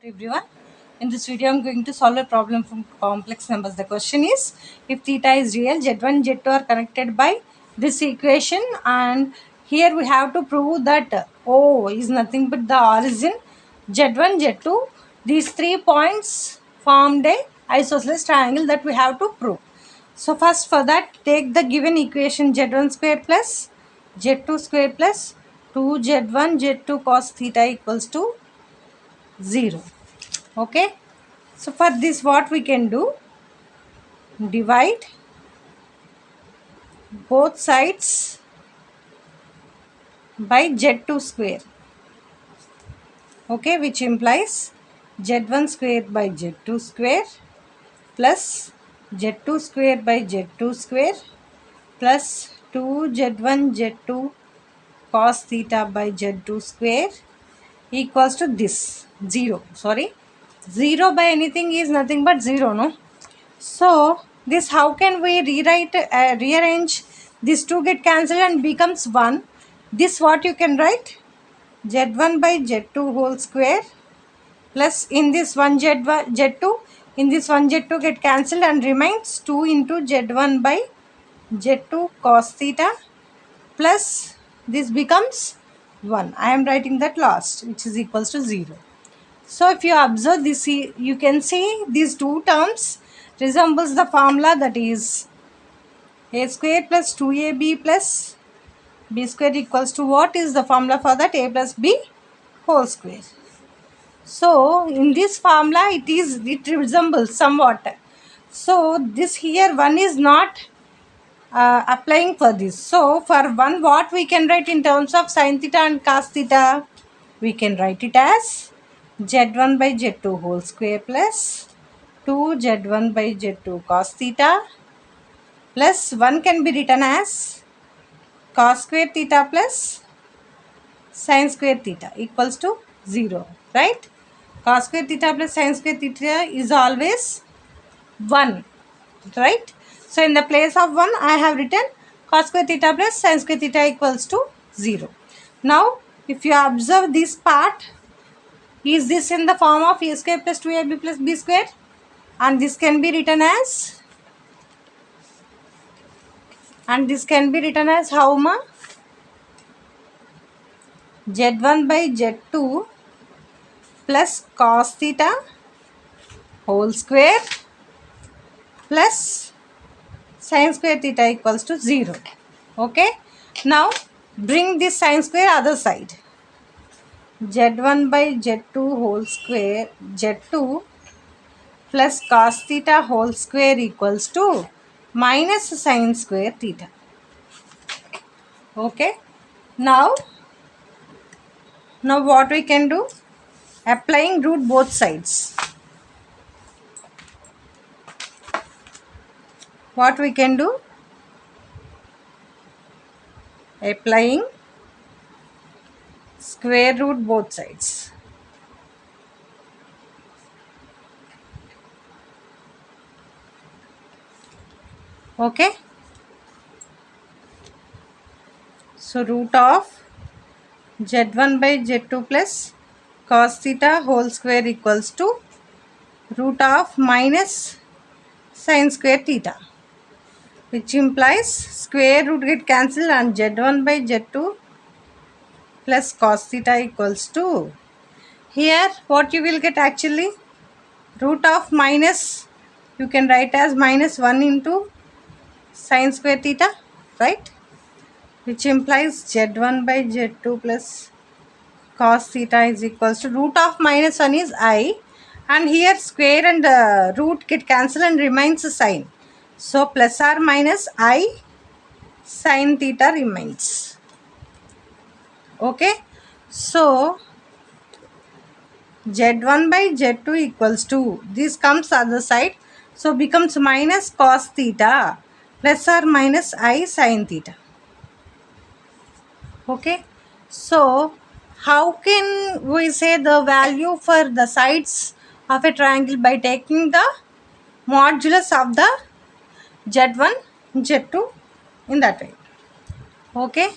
everyone. In this video, I'm going to solve a problem from complex numbers. The question is, if theta is real, Z1, Z2 are connected by this equation, and here we have to prove that O is nothing but the origin. Z1, Z2, these 3 points formed a isosceles triangle that we have to prove. So first for that, take the given equation Z1 square plus Z2 square plus 2Z1 Z2 cos theta equals to 0. Okay, so for this what we can do, divide both sides by Z2 square. Okay, which implies Z1 square by Z2 square plus Z2 square by Z2 square plus 2Z1 Z2 cos theta by Z2 square equals to this 0. Sorry, 0 by anything is nothing but 0, no? So this, how can we rearrange these two, get cancelled and becomes 1. This what you can write, Z1 by Z2 whole square plus in this 1 Z1 Z2, in this 1 Z2 get cancelled and remains 2 into Z1 by Z2 cos theta plus this becomes 1. I am writing that last, which is equals to 0. So if you observe this, you can see these two terms resembles the formula, that is a square plus 2ab plus b square equals to, what is the formula for that, a plus b whole square. So in this formula it resembles somewhat. So this here 1 is not applying for this. So for 1, what we can write in terms of sin theta and cos theta, we can write it as Z1 by Z2 whole square plus 2Z1 by Z2 cos theta plus 1 can be written as cos square theta plus sin square theta equals to 0, right? Cos square theta plus sin square theta is always 1, right? So in the place of 1, I have written cos square theta plus sin square theta equals to 0. Now if you observe this part, is this in the form of a square plus 2ab plus b square, and this can be written as, how much, Z1 by Z2 plus cos theta whole square plus sin square theta equals to 0. Okay, now bring this sin square other side. Z1 by Z2 whole square, Z2 plus cos theta whole square equals to minus sin square theta. Okay, now what we can do, applying root both sides, what we can do, applying square root both sides. Okay, so root of Z1 by Z2 plus cos theta whole square equals to root of minus sin square theta, which implies square root get cancelled and Z1 by Z2 plus cos theta equals to, here what you will get actually, root of minus you can write as minus 1 into sin square theta, right? Which implies Z1 by Z2 plus cos theta is equals to, root of minus 1 is I, and here square and root get cancelled and remains a sign. So plus or minus I sin theta remains. Okay, so Z1 by Z2 equals to, this comes other side, so becomes minus cos theta plus or minus I sin theta. Okay, so how can we say the value for the sides of a triangle, by taking the modulus of the Z1 Z2 in that way. Okay,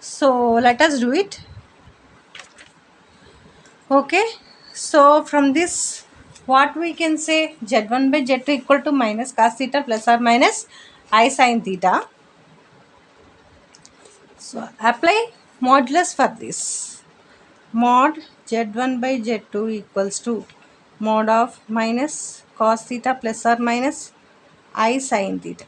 so let us do it. Okay, So from this, what we can say, Z1 by Z2 equal to minus cos theta plus or minus I sin theta. So apply modulus for this. Mod Z1 by Z2 equals to mod of minus cos theta plus or minus I sin theta.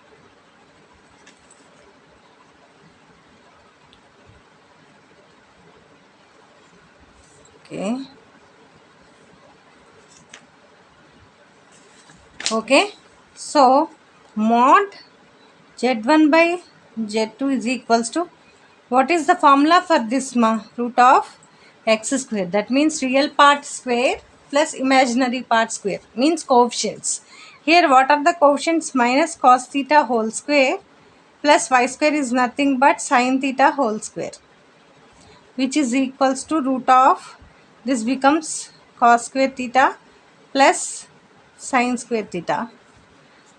Okay. Okay. So mod Z1 by Z2 is equals to, what is the formula for this root of x square? That means real part square plus imaginary part square means coefficients. Here what are the coefficients? Minus cos theta whole square plus y square is nothing but sin theta whole square, which is equals to root of, this becomes cos square theta plus sin square theta,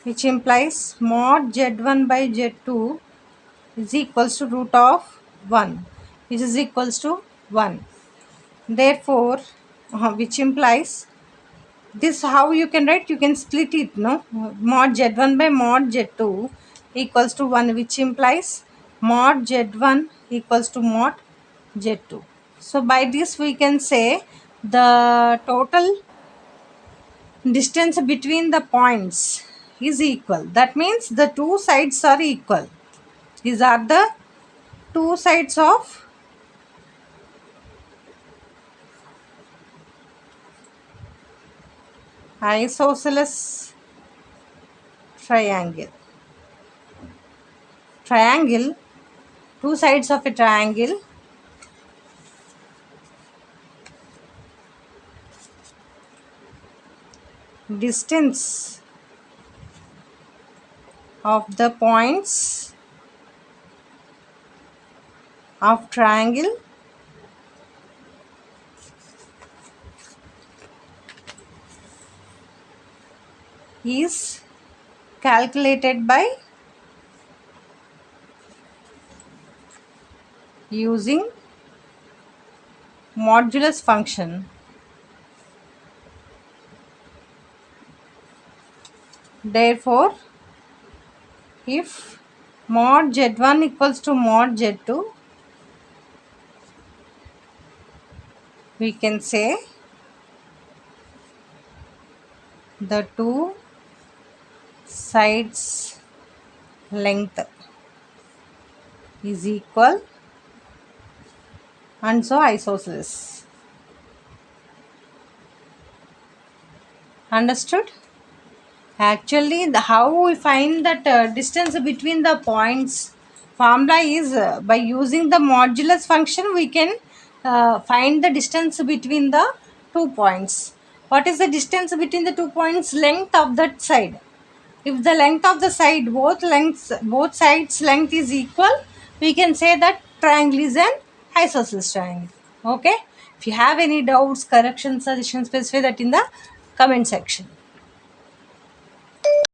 which implies mod z1 by z2 is equals to root of 1, which is equals to 1. Therefore, which implies this, how you can write, you can split it, no? Mod z1 by mod z2 equals to 1, which implies mod z1 equals to mod z2. So by this we can say the total distance between the points is equal. That means the two sides are equal. These are the two sides of isosceles triangle. Triangle, two sides of a triangle, distance of the points of triangle is calculated by using modulus function. Therefore, if mod z1 equals to mod z2, we can say the two sides length is equal and so isosceles. Understood? Actually, how we find that distance between the points formula is by using the modulus function we can find the distance between the 2 points. What is the distance between the 2 points? Length of that side. If the length of the side, both sides length is equal, we can say that triangle is an isosceles triangle. Okay. If you have any doubts, corrections, suggestions, specify that in the comment section.